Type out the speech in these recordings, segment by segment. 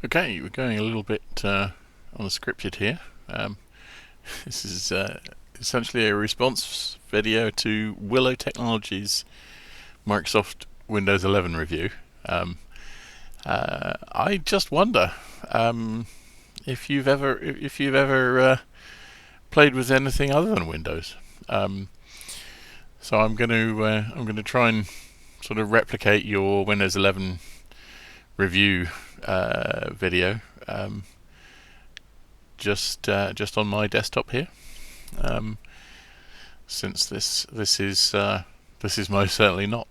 Okay, we're going a little bit unscripted here. This is essentially a response video to Willow Technologies' Microsoft Windows 11 review. I just wonder if you've ever played with anything other than Windows. So I'm going to try and sort of replicate your Windows 11 review video. Just on my desktop here, since this is most certainly not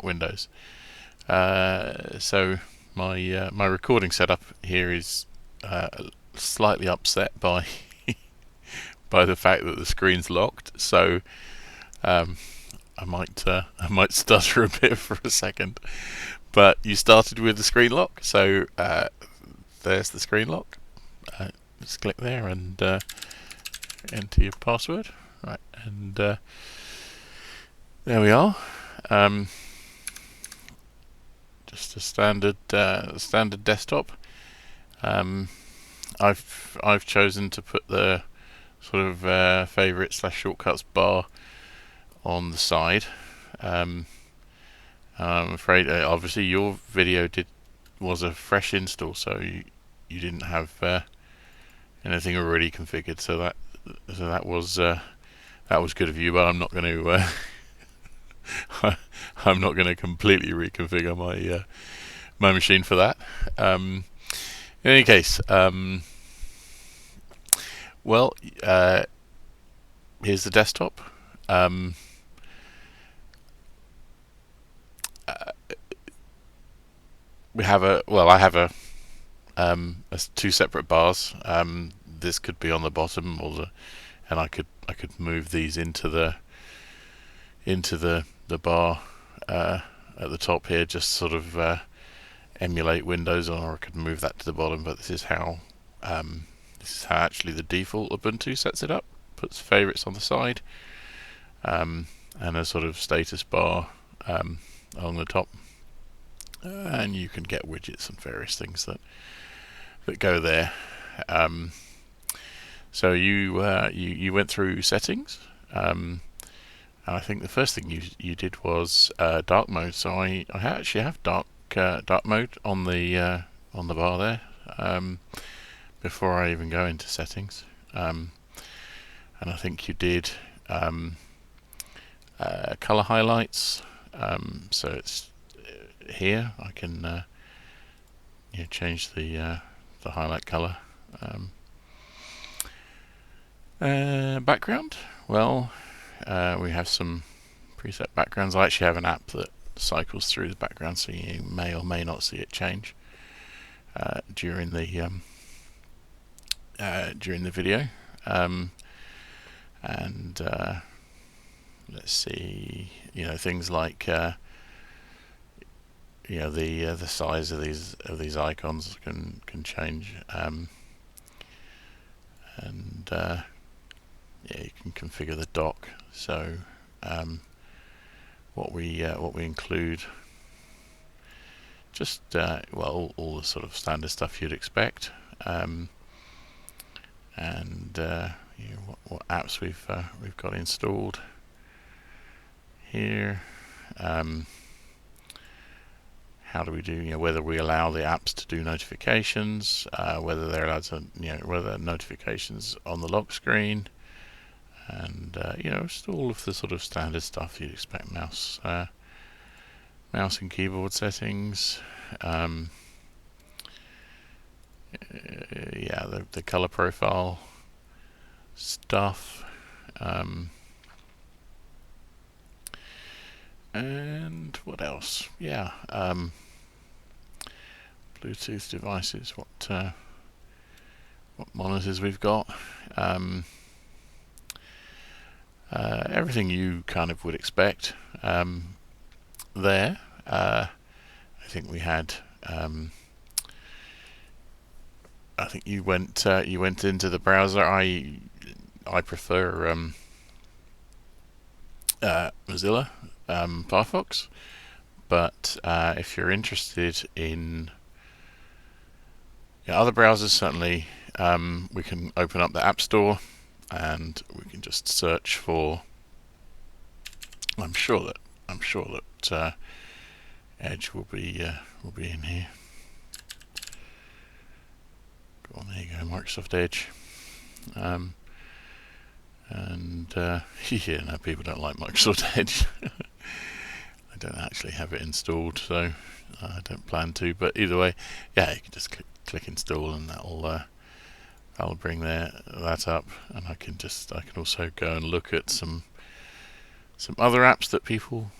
Windows. So my recording setup here is slightly upset by by the fact that the screen's locked. So I might stutter a bit for a second. But you started with the screen lock, so there's the screen lock. Just click there and enter your password. Right, and there we are. Just a standard desktop. I've chosen to put the sort of favorite/shortcuts bar on the side. I'm afraid, obviously, your video was a fresh install, so you didn't have anything already configured. So that was good of you, but I'm not going to I'm not going to completely reconfigure my machine for that. In any case, well, here's the desktop. I have two separate bars. This could be on the bottom, and I could move these into the bar at the top here, just sort of emulate Windows, or I could move that to the bottom. But this is how actually the default Ubuntu sets it up. Puts favorites on the side, and a sort of status bar along the top. And you can get widgets and various things that go there. So you went through settings, and I think the first thing you did was dark mode. So I actually have dark mode on the bar there before I even go into settings, and I think you did color highlights. So it's here I can change the highlight color. Background. Well, we have some preset backgrounds. I actually have an app that cycles through the background, so you may or may not see it change during the video. And let's see, things like the size of these icons can change, and you can configure the dock. So what we include, just all the sort of standard stuff you'd expect, and what apps we've got installed here. How do we do, whether we allow the apps to do notifications, whether they're allowed to, whether notifications on the lock screen, and just all of the sort of standard stuff you'd expect. Mouse and keyboard settings. The color profile stuff. And what else? Bluetooth devices. What monitors we've got. Everything you kind of would expect there. I think we had. I think you went into the browser. I prefer Mozilla Firefox, but if you're interested in yeah, other browsers certainly. We can open up the App Store and we can just search for. I'm sure that Edge will be in here. Go on, there you go, Microsoft Edge. Yeah, no, people don't like Microsoft Edge. I don't actually have it installed, so I don't plan to. But either way, yeah, you can just click install, and that'll bring that up, and I can also go and look at some other apps that people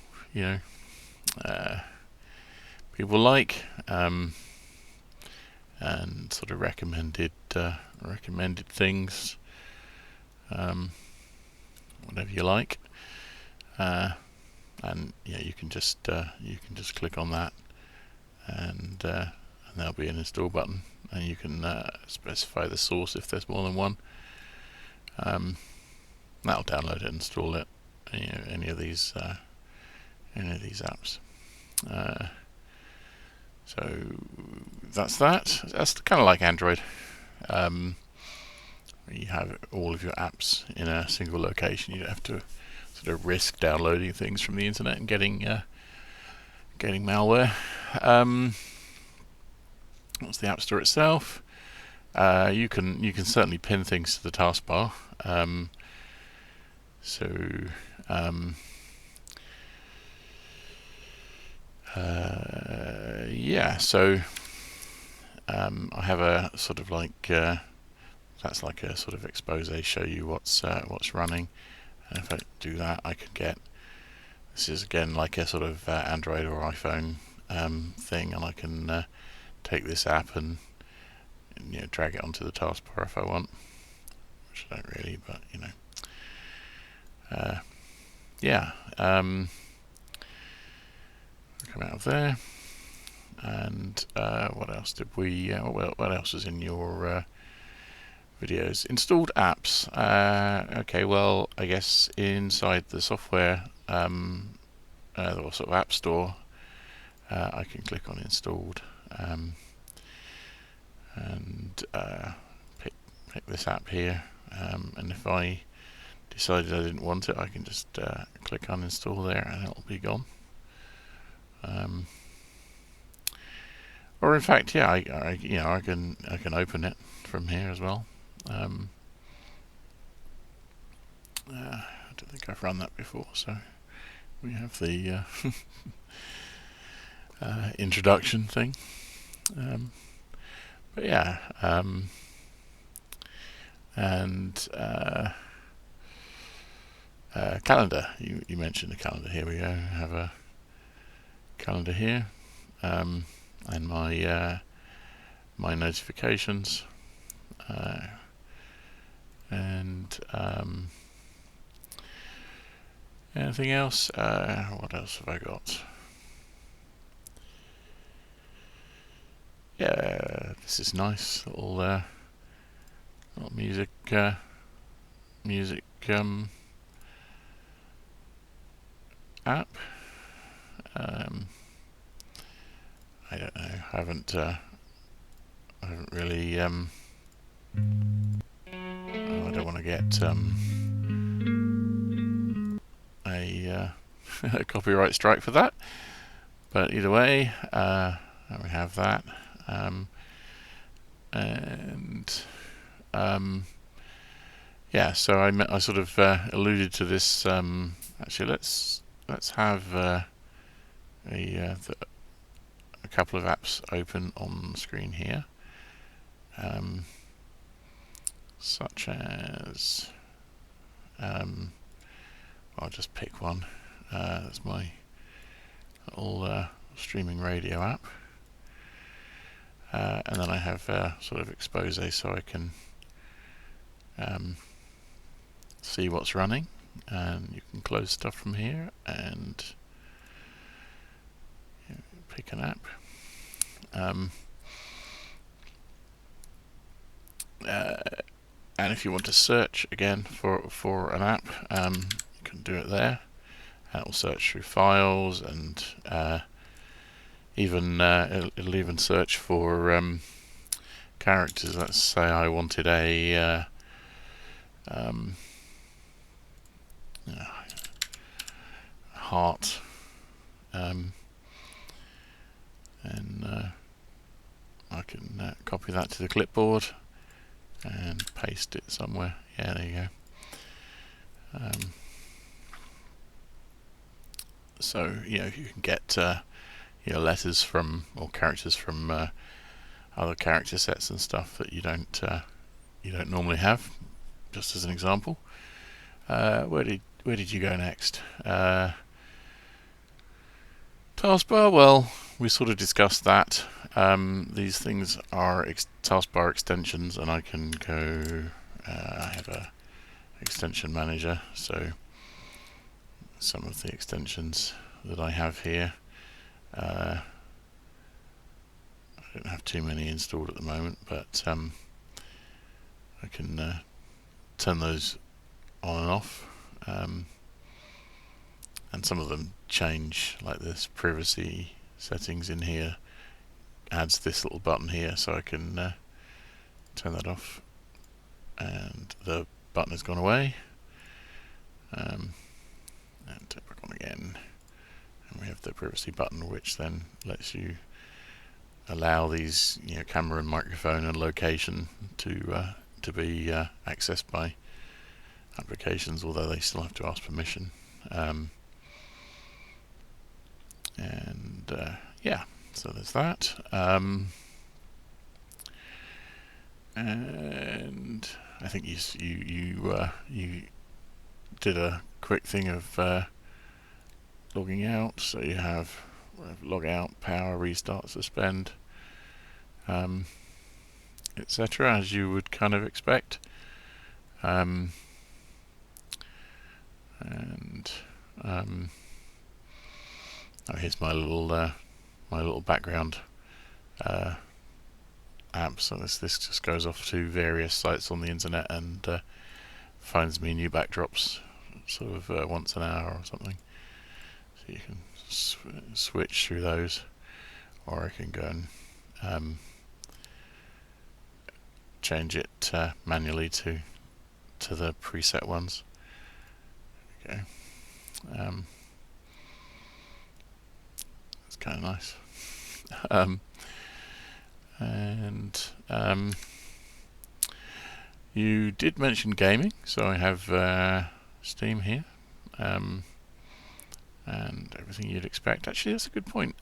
people like, and sort of recommended things, whatever you like, and yeah, you can just click on that, and there'll be an install button, and you can specify the source if there's more than one. That'll download it and install it. Any of these apps. So that's that. That's kind of like Android. You have all of your apps in a single location. You don't have to sort of risk downloading things from the internet and getting malware. What's the App Store itself? You can certainly pin things to the taskbar. Yeah, so I have a sort of like that's like a sort of expose, show you what's running, and if I do that, I can get, this is again like a sort of Android or iPhone thing, and I can take this app and drag it onto the taskbar if I want, which I don't really, but yeah. Come out of there, and what else did we? What else was in your videos? Installed apps. Okay, well, I guess inside the software, or sort of App Store, I can click on installed, and pick this app here, and if I decided I didn't want it, I can just click uninstall there, and it'll be gone. Or in fact, yeah, I can open it from here as well. I don't think I've run that before, so we have the introduction thing. But yeah, and calendar. You mentioned the calendar. Here we go. I have a calendar here, and my notifications, and anything else. What else have I got? Yeah, this is nice little music app. I don't know. I haven't really. I don't want to get a copyright strike for that. But either way, we have that, and yeah. So I sort of alluded to this. Actually, let's have a couple of apps open on the screen here, such as I'll just pick one. That's my little streaming radio app, and then I have sort of expose, so I can see what's running, and you can close stuff from here and pick an app. And if you want to search again for an app, you can do it there. And it will search through files, and it'll even search for characters. Let's say I wanted a heart, and I can copy that to the clipboard and paste it somewhere. Yeah, there you go. So you can get letters from, or characters from other character sets and stuff that you don't normally have. Just as an example, where did you go next? Taskbar. Well, we sort of discussed that. These things are taskbar extensions, and I can go. I have a extension manager, so some of the extensions that I have here. I don't have too many installed at the moment, but I can turn those on and off, and some of them change, like this privacy settings in here adds this little button here, so I can turn that off, and the button has gone away, and turn back on again, and we have the privacy button, which then lets you allow these camera and microphone and location to be accessed by applications, although they still have to ask permission. Yeah, so there's that. And I think you did a quick thing of logging out. So you have log out, power, restart, suspend, etc., as you would kind of expect. Oh, here's my little background app. So this just goes off to various sites on the internet and finds me new backdrops, sort of once an hour or something. So you can switch through those, or I can go and change it manually to the preset ones. Okay. It's kind of nice. You did mention gaming, so I have Steam here, and everything you'd expect. Actually, that's a good point.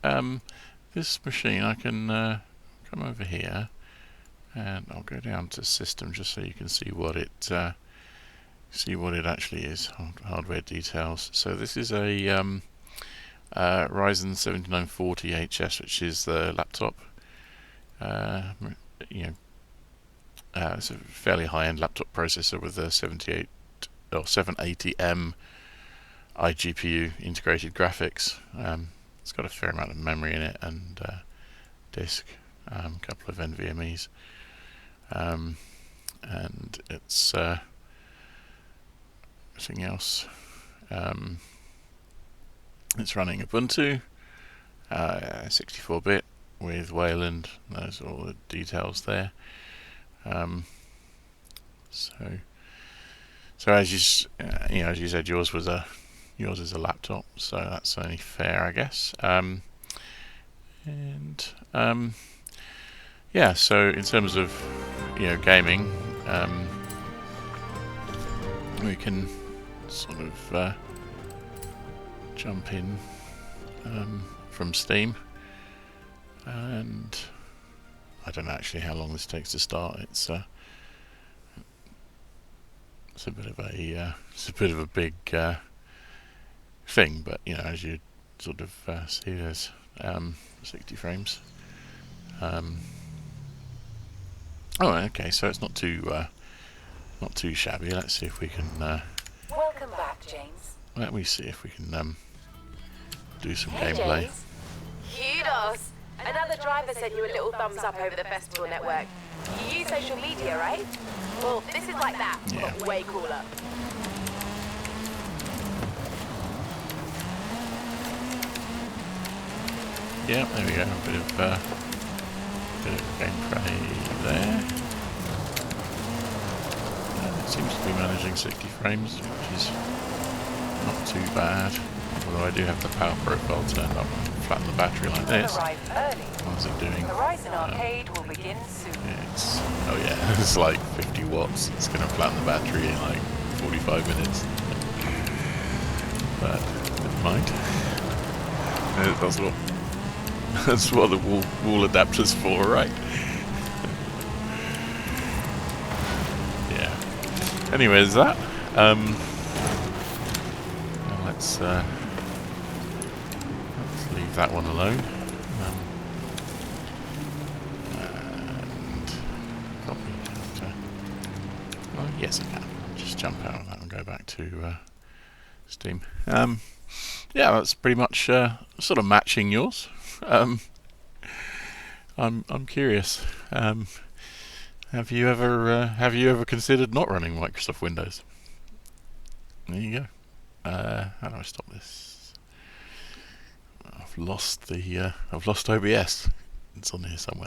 This machine, I can come over here, and I'll go down to System just so you can see what it actually is. Hardware details. So this is a Ryzen 7940HS, which is the laptop. It's a fairly high-end laptop processor with a 780M iGPU integrated graphics. It's got a fair amount of memory in it, and disk, a couple of NVMe's, and it's everything else. It's running Ubuntu, 64-bit with Wayland. Those are all the details there. So as you said, yours is a laptop, so that's only fair, I guess. Yeah. So in terms of gaming, we can sort of jump in from Steam, and I don't know actually how long this takes to start. It's a bit of a big thing, but as you sort of see, there's 60 frames. Oh, okay, so it's not too shabby. Let's see if we can. Welcome back, James. Let me see if we can do some Hey, gameplay. James. Kudos. Another driver sent you a little thumbs up over the festival network. You use social media, right? Well, this is like that, Yeah. but way cooler. Yeah, there we go. A gameplay there. And it seems to be managing 60 frames, which is not too bad. Although I do have the power profile turned up and flatten the battery like this. What's it doing? Horizon Arcade will begin soon. It's, oh yeah, it's like 50 watts. It's going to flatten the battery in like 45 minutes. But never mind. That's what the wall adapter's for, right? Yeah. Anyways, that. Let's leave that one alone. And copy. Well, yes, I can. Just jump out of that and go back to Steam. Yeah, that's pretty much sort of matching yours. I'm curious. Have you ever considered not running Microsoft Windows? There you go. How do I stop this? I've lost OBS. It's on here somewhere.